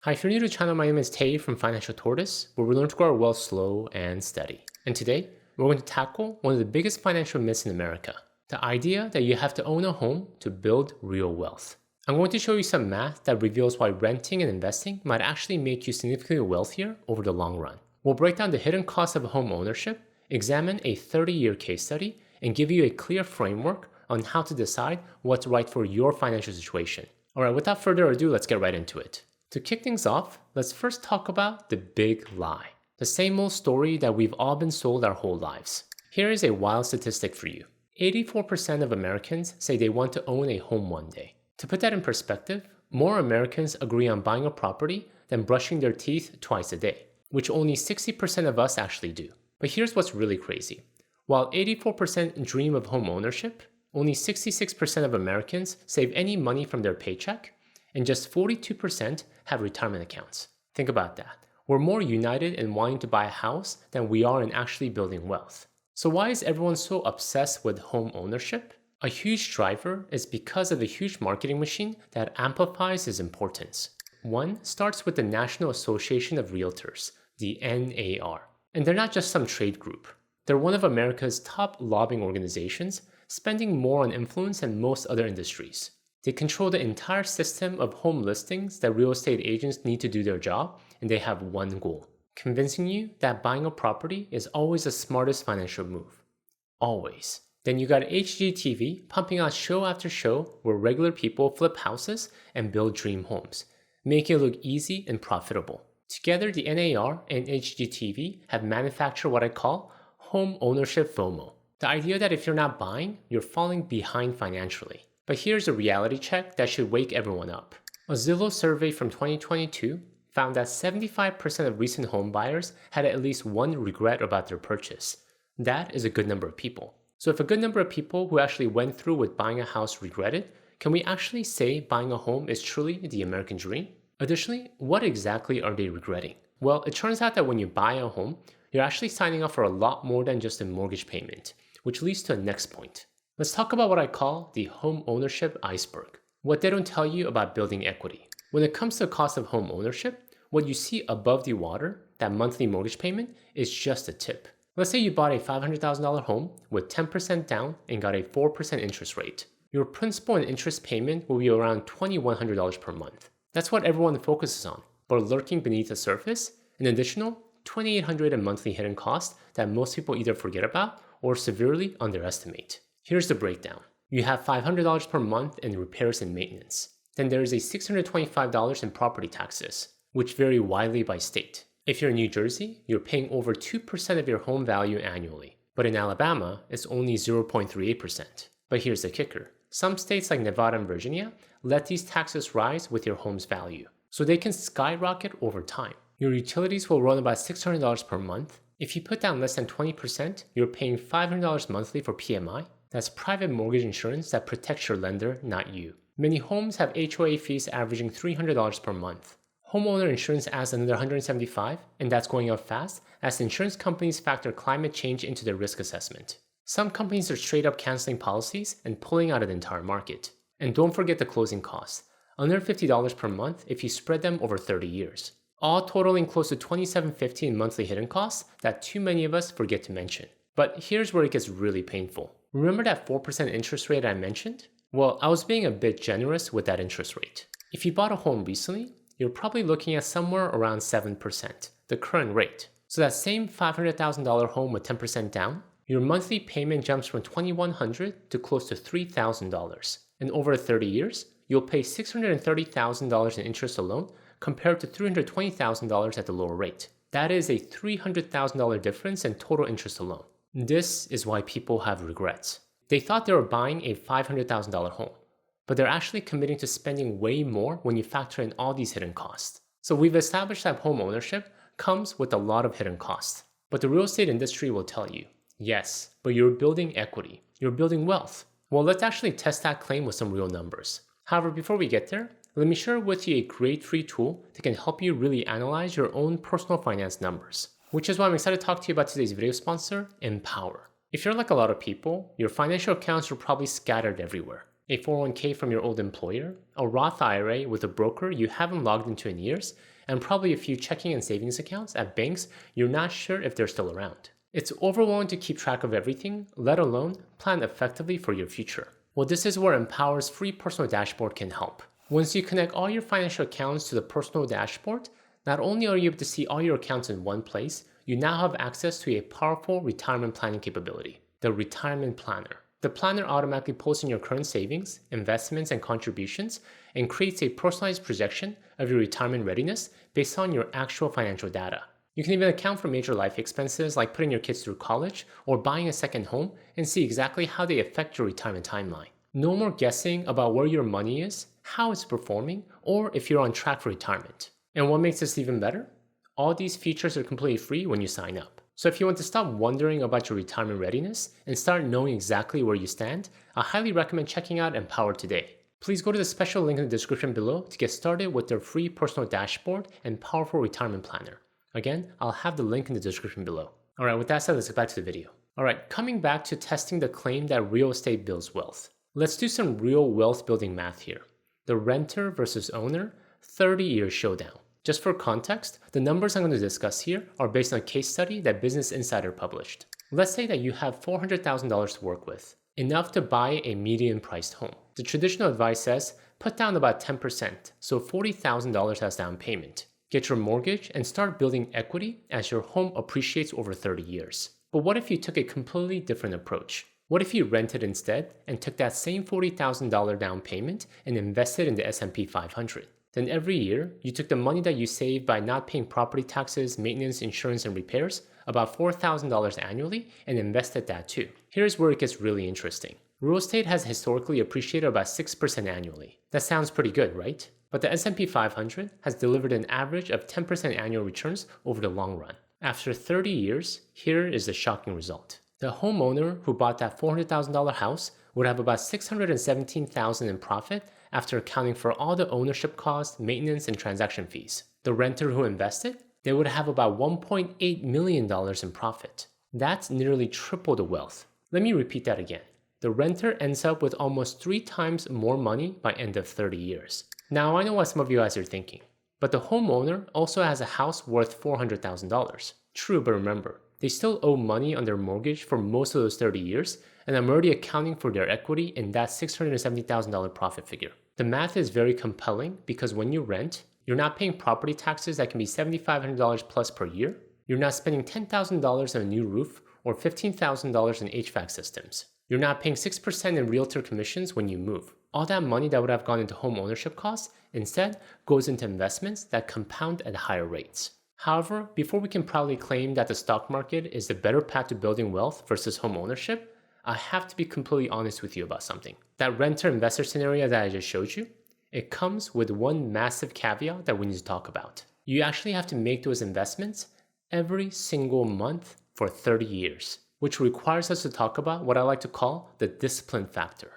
Hi, if you're new to the channel, my name is Tay from Financial Tortoise, where we learn to grow our wealth slow and steady. And today, we're going to tackle one of the biggest financial myths in America, the idea that you have to own a home to build real wealth. I'm going to show you some math that reveals why renting and investing might actually make you significantly wealthier over the long run. We'll break down the hidden costs of home ownership, examine a 30-year case study, and give you a clear framework on how to decide what's right for your financial situation. All right, without further ado, let's get right into it. To kick things off, let's first talk about the big lie. The same old story that we've all been sold our whole lives. Here is a wild statistic for you. 84% of Americans say they want to own a home one day. To put that in perspective, more Americans agree on buying a property than brushing their teeth twice a day, which only 60% of us actually do. But here's what's really crazy. While 84% dream of home ownership, only 66% of Americans save any money from their paycheck, and just 42% have retirement accounts. Think about that. We're more united in wanting to buy a house than we are in actually building wealth. So why is everyone so obsessed with home ownership? A huge driver is because of the huge marketing machine that amplifies its importance. One starts with the National Association of Realtors, the NAR. And they're not just some trade group. They're one of America's top lobbying organizations, spending more on influence than most other industries. They control the entire system of home listings that real estate agents need to do their job, and they have one goal: convincing you that buying a property is always the smartest financial move. Always. Then you got HGTV pumping out show after show where regular people flip houses and build dream homes, making it look easy and profitable. Together, the NAR and HGTV have manufactured what I call home ownership FOMO. The idea that if you're not buying, you're falling behind financially. But here's a reality check that should wake everyone up. A Zillow survey from 2022 found that 75% of recent home buyers had at least one regret about their purchase. That is a good number of people. So if a good number of people who actually went through with buying a house regretted, can we actually say buying a home is truly the American dream? Additionally, what exactly are they regretting? Well, it turns out that when you buy a home, you're actually signing up for a lot more than just a mortgage payment, which leads to the next point. Let's talk about what I call the home ownership iceberg. What they don't tell you about building equity. When it comes to the cost of home ownership, what you see above the water, that monthly mortgage payment, is just a tip. Let's say you bought a $500,000 home with 10% down and got a 4% interest rate. Your principal and interest payment will be around $2,100 per month. That's what everyone focuses on, but lurking beneath the surface, an additional $2,800 in monthly hidden costs that most people either forget about or severely underestimate. Here's the breakdown. You have $500 per month in repairs and maintenance. Then there is a $625 in property taxes, which vary widely by state. If you're in New Jersey, you're paying over 2% of your home value annually. But in Alabama, it's only 0.38%. But here's the kicker. Some states like Nevada and Virginia let these taxes rise with your home's value, so they can skyrocket over time. Your utilities will run about $600 per month. If you put down less than 20%, you're paying $500 monthly for PMI. That's private mortgage insurance that protects your lender, not you. Many homes have HOA fees averaging $300 per month. Homeowner insurance adds another $175, and that's going up fast as insurance companies factor climate change into their risk assessment. Some companies are straight up canceling policies and pulling out of the entire market. And don't forget the closing costs, under $50 per month if you spread them over 30 years. All totaling close to $2,750 in monthly hidden costs that too many of us forget to mention. But here's where it gets really painful. Remember that 4% interest rate I mentioned? Well, I was being a bit generous with that interest rate. If you bought a home recently, you're probably looking at somewhere around 7%, the current rate. So that same $500,000 home with 10% down, your monthly payment jumps from $2,100 to close to $3,000. And over 30 years, you'll pay $630,000 in interest alone compared to $320,000 at the lower rate. That is a $300,000 difference in total interest alone. This is why people have regrets. They thought they were buying a $500,000 home, but they're actually committing to spending way more when you factor in all these hidden costs. So we've established that home ownership comes with a lot of hidden costs. But the real estate industry will tell you, yes, but you're building equity. You're building wealth. Well, let's actually test that claim with some real numbers. However, before we get there, let me share with you a great free tool that can help you really analyze your own personal finance numbers. Which is why I'm excited to talk to you about today's video sponsor, Empower. If you're like a lot of people, your financial accounts are probably scattered everywhere. a 401k from your old employer, a Roth IRA with a broker you haven't logged into in years, and probably a few checking and savings accounts at banks you're not sure if they're still around. It's overwhelming to keep track of everything, let alone plan effectively for your future. Well, this is where Empower's free personal dashboard can help. Once you connect all your financial accounts to the personal dashboard, not only are you able to see all your accounts in one place, you now have access to a powerful retirement planning capability, the Retirement Planner. The planner automatically pulls in your current savings, investments, and contributions and creates a personalized projection of your retirement readiness based on your actual financial data. You can even account for major life expenses like putting your kids through college or buying a second home and see exactly how they affect your retirement timeline. No more guessing about where your money is, how it's performing, or if you're on track for retirement. And what makes this even better? All these features are completely free when you sign up. So if you want to stop wondering about your retirement readiness and start knowing exactly where you stand, I highly recommend checking out Empower today. Please go to the special link in the description below to get started with their free personal dashboard and powerful retirement planner. Again, I'll have the link in the description below. Alright, with that said, let's get back to the video. Alright, coming back to testing the claim that real estate builds wealth. Let's do some real wealth building math here. The renter versus owner, 30-year showdown. Just for context, the numbers I'm going to discuss here are based on a case study that Business Insider published. Let's say that you have $400,000 to work with, enough to buy a median-priced home. The traditional advice says put down about 10%, so $40,000 as down payment. Get your mortgage and start building equity as your home appreciates over 30 years. But what if you took a completely different approach? What if you rented instead and took that same $40,000 down payment and invested in the S&P 500? Then every year, you took the money that you saved by not paying property taxes, maintenance, insurance, and repairs, about $4,000 annually, and invested that too. Here's where it gets really interesting. Real estate has historically appreciated about 6% annually. That sounds pretty good, right? But the S&P 500 has delivered an average of 10% annual returns over the long run. After 30 years, here is the shocking result. The homeowner who bought that $400,000 house would have about $617,000 in profit after accounting for all the ownership costs, maintenance, and transaction fees. The renter who invested, they would have about $1.8 million in profit. That's nearly triple the wealth. Let me repeat that again. The renter ends up with almost 3 times more money by end of 30 years. Now, I know what some of you guys are thinking, but the homeowner also has a house worth $400,000. True, but remember, they still owe money on their mortgage for most of those 30 years, and I'm already accounting for their equity in that $670,000 profit figure. The math is very compelling because when you rent, you're not paying property taxes that can be $7,500 plus per year. You're not spending $10,000 on a new roof or $15,000 in HVAC systems. You're not paying 6% in realtor commissions when you move. All that money that would have gone into home ownership costs instead goes into investments that compound at higher rates. However, before we can proudly claim that the stock market is the better path to building wealth versus home ownership, I have to be completely honest with you about something. That renter-investor scenario that I just showed you, it comes with one massive caveat that we need to talk about. You actually have to make those investments every single month for 30 years, which requires us to talk about what I like to call the discipline factor,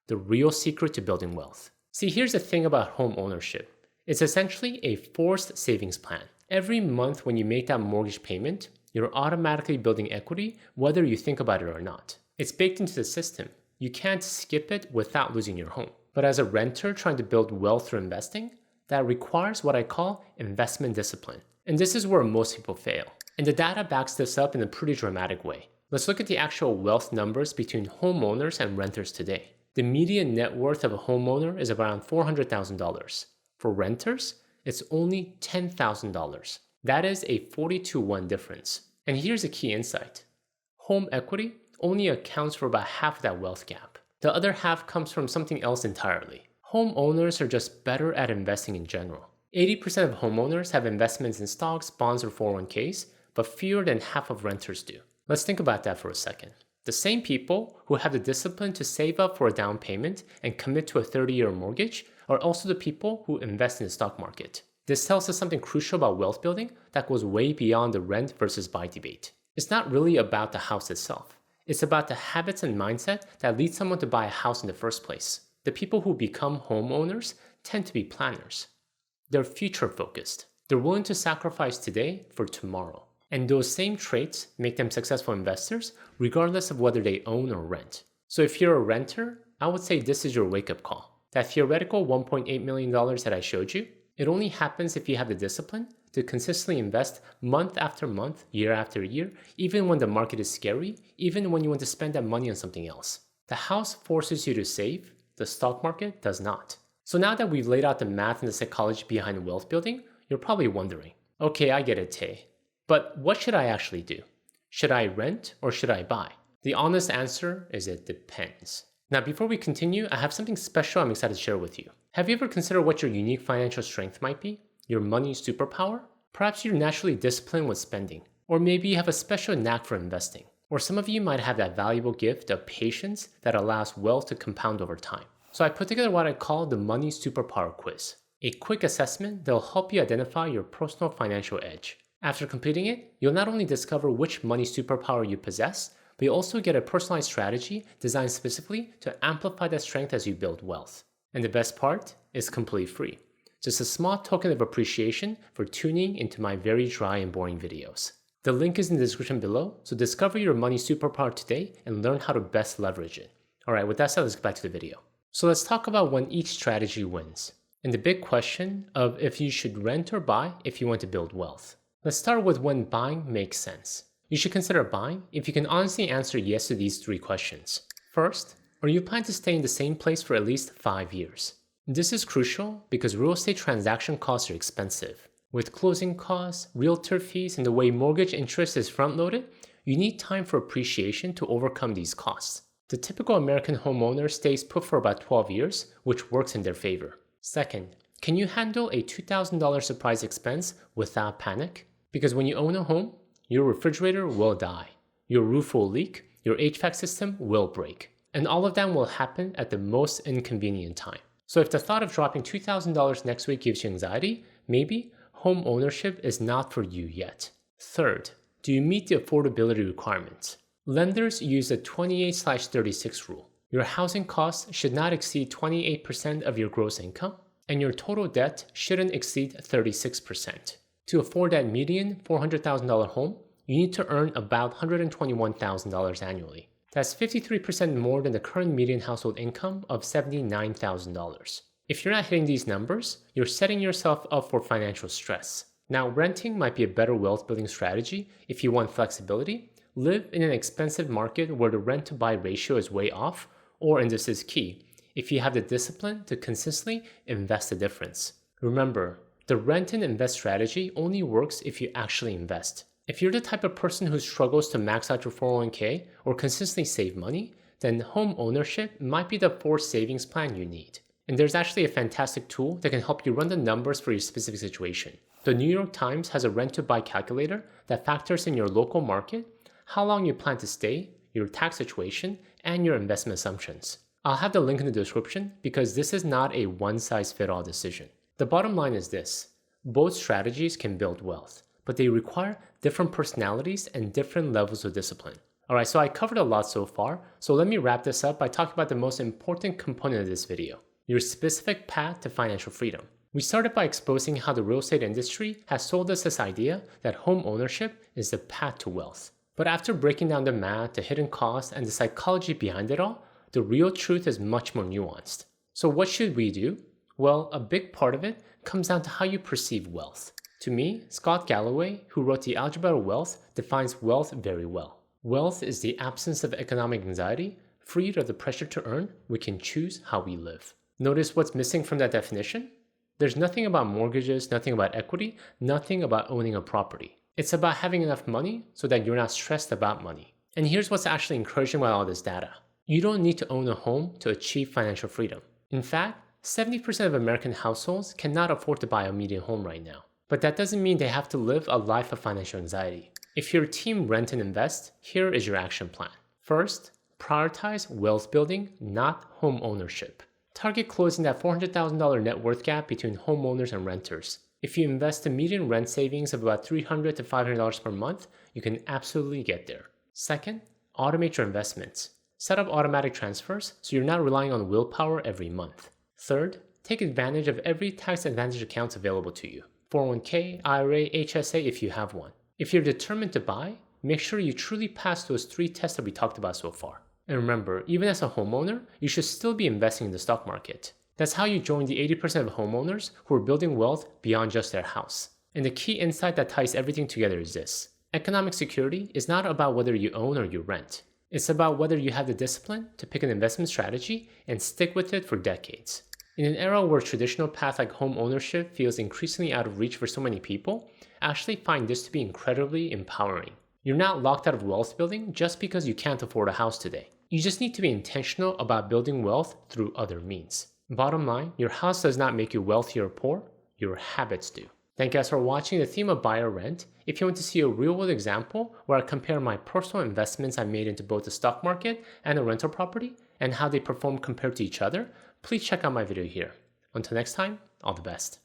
the real secret to building wealth. See, here's the thing about home ownership. It's essentially a forced savings plan. Every month when you make that mortgage payment, you're automatically building equity whether you think about it or not. It's baked into the system. You can't skip it without losing your home. But as a renter trying to build wealth through investing, that requires what I call investment discipline. And this is where most people fail. And the data backs this up in a pretty dramatic way. Let's look at the actual wealth numbers between homeowners and renters today. The median net worth of a homeowner is around $400,000. For renters, it's only $10,000. That is a 40-to-1 difference. And here's a key insight. Home equity only accounts for about half that wealth gap. The other half comes from something else entirely. Homeowners are just better at investing in general. 80% of homeowners have investments in stocks, bonds, or 401ks, but fewer than half of renters do. Let's think about that for a second. The same people who have the discipline to save up for a down payment and commit to a 30-year mortgage are also the people who invest in the stock market. This tells us something crucial about wealth building that goes way beyond the rent versus buy debate. It's not really about the house itself. It's about the habits and mindset that lead someone to buy a house in the first place. The people who become homeowners tend to be planners. They're future-focused. They're willing to sacrifice today for tomorrow. And those same traits make them successful investors regardless of whether they own or rent. So if you're a renter, I would say this is your wake-up call. That theoretical $1.8 million that I showed you, it only happens if you have the discipline to consistently invest month after month, year after year, even when the market is scary, even when you want to spend that money on something else. The house forces you to save, the stock market does not. So now that we've laid out the math and the psychology behind wealth building, you're probably wondering, okay, I get it, Tay, but what should I actually do? Should I rent or should I buy? The honest answer is it depends. Now, before we continue, I have something special I'm excited to share with you. Have you ever considered what your unique financial strength might be? Your money superpower? Perhaps you're naturally disciplined with spending, or maybe you have a special knack for investing, or some of you might have that valuable gift of patience that allows wealth to compound over time. So I put together what I call the Money Superpower Quiz, a quick assessment that will help you identify your personal financial edge. After completing it, you'll not only discover which money superpower you possess, but you'll also get a personalized strategy designed specifically to amplify that strength as you build wealth. And the best part is completely free. Just a small token of appreciation for tuning into my very dry and boring videos. The link is in the description below, so discover your money superpower today and learn how to best leverage it. Alright, with that said, let's get back to the video. So let's talk about when each strategy wins, and the big question of if you should rent or buy if you want to build wealth. Let's start with when buying makes sense. You should consider buying if you can honestly answer yes to these three questions. First, are you planning to stay in the same place for at least 5 years? This is crucial because real estate transaction costs are expensive. With closing costs, realtor fees, and the way mortgage interest is front-loaded, you need time for appreciation to overcome these costs. The typical American homeowner stays put for about 12 years, which works in their favor. Second, can you handle a $2,000 surprise expense without panic? Because when you own a home, your refrigerator will die, your roof will leak, your HVAC system will break, and all of that will happen at the most inconvenient time. So if the thought of dropping $2,000 next week gives you anxiety, maybe home ownership is not for you yet. Third, do you meet the affordability requirements? Lenders use the 28/36 rule. Your housing costs should not exceed 28% of your gross income, and your total debt shouldn't exceed 36%. To afford that median $400,000 home, you need to earn about $121,000 annually. That's 53% more than the current median household income of $79,000. If you're not hitting these numbers, you're setting yourself up for financial stress. Now, renting might be a better wealth building strategy if you want flexibility, live in an expensive market where the rent to buy ratio is way off, or, and this is key, if you have the discipline to consistently invest the difference. Remember, the rent and invest strategy only works if you actually invest. If you're the type of person who struggles to max out your 401k or consistently save money, then home ownership might be the forced savings plan you need. And there's actually a fantastic tool that can help you run the numbers for your specific situation. The New York Times has a rent-to-buy calculator that factors in your local market, how long you plan to stay, your tax situation, and your investment assumptions. I'll have the link in the description because this is not a one-size-fits-all decision. The bottom line is this: both strategies can build wealth, but they require different personalities and different levels of discipline. Alright, so I covered a lot so far, so let me wrap this up by talking about the most important component of this video: your specific path to financial freedom. We started by exposing how the real estate industry has sold us this idea that home ownership is the path to wealth. But after breaking down the math, the hidden costs, and the psychology behind it all, the real truth is much more nuanced. So what should we do? Well, a big part of it comes down to how you perceive wealth. To me, Scott Galloway, who wrote The Algebra of Wealth, defines wealth very well. Wealth is the absence of economic anxiety. Freed of the pressure to earn, we can choose how we live. Notice what's missing from that definition? There's nothing about mortgages, nothing about equity, nothing about owning a property. It's about having enough money so that you're not stressed about money. And here's what's actually encouraging about all this data. You don't need to own a home to achieve financial freedom. In fact, 70% of American households cannot afford to buy a median home right now. But that doesn't mean they have to live a life of financial anxiety. If you're team rent and invest, here is your action plan. First, prioritize wealth building, not home ownership. Target closing that $400,000 net worth gap between homeowners and renters. If you invest a median rent savings of about $300 to $500 per month, you can absolutely get there. Second, automate your investments. Set up automatic transfers so you're not relying on willpower every month. Third, take advantage of every tax advantage accounts available to you. 401k, IRA, HSA if you have one. If you're determined to buy, make sure you truly pass those 3 tests that we talked about so far. And remember, even as a homeowner, you should still be investing in the stock market. That's how you join the 80% of homeowners who are building wealth beyond just their house. And the key insight that ties everything together is this. Economic security is not about whether you own or you rent. It's about whether you have the discipline to pick an investment strategy and stick with it for decades. In an era where traditional paths like home ownership feels increasingly out of reach for so many people, I actually find this to be incredibly empowering. You're not locked out of wealth building just because you can't afford a house today. You just need to be intentional about building wealth through other means. Bottom line, your house does not make you wealthy or poor, your habits do. Thank you guys for watching the theme of buy or rent. If you want to see a real-world example where I compare my personal investments I made into both the stock market and a rental property and how they perform compared to each other, please check out my video here. Until next time, all the best.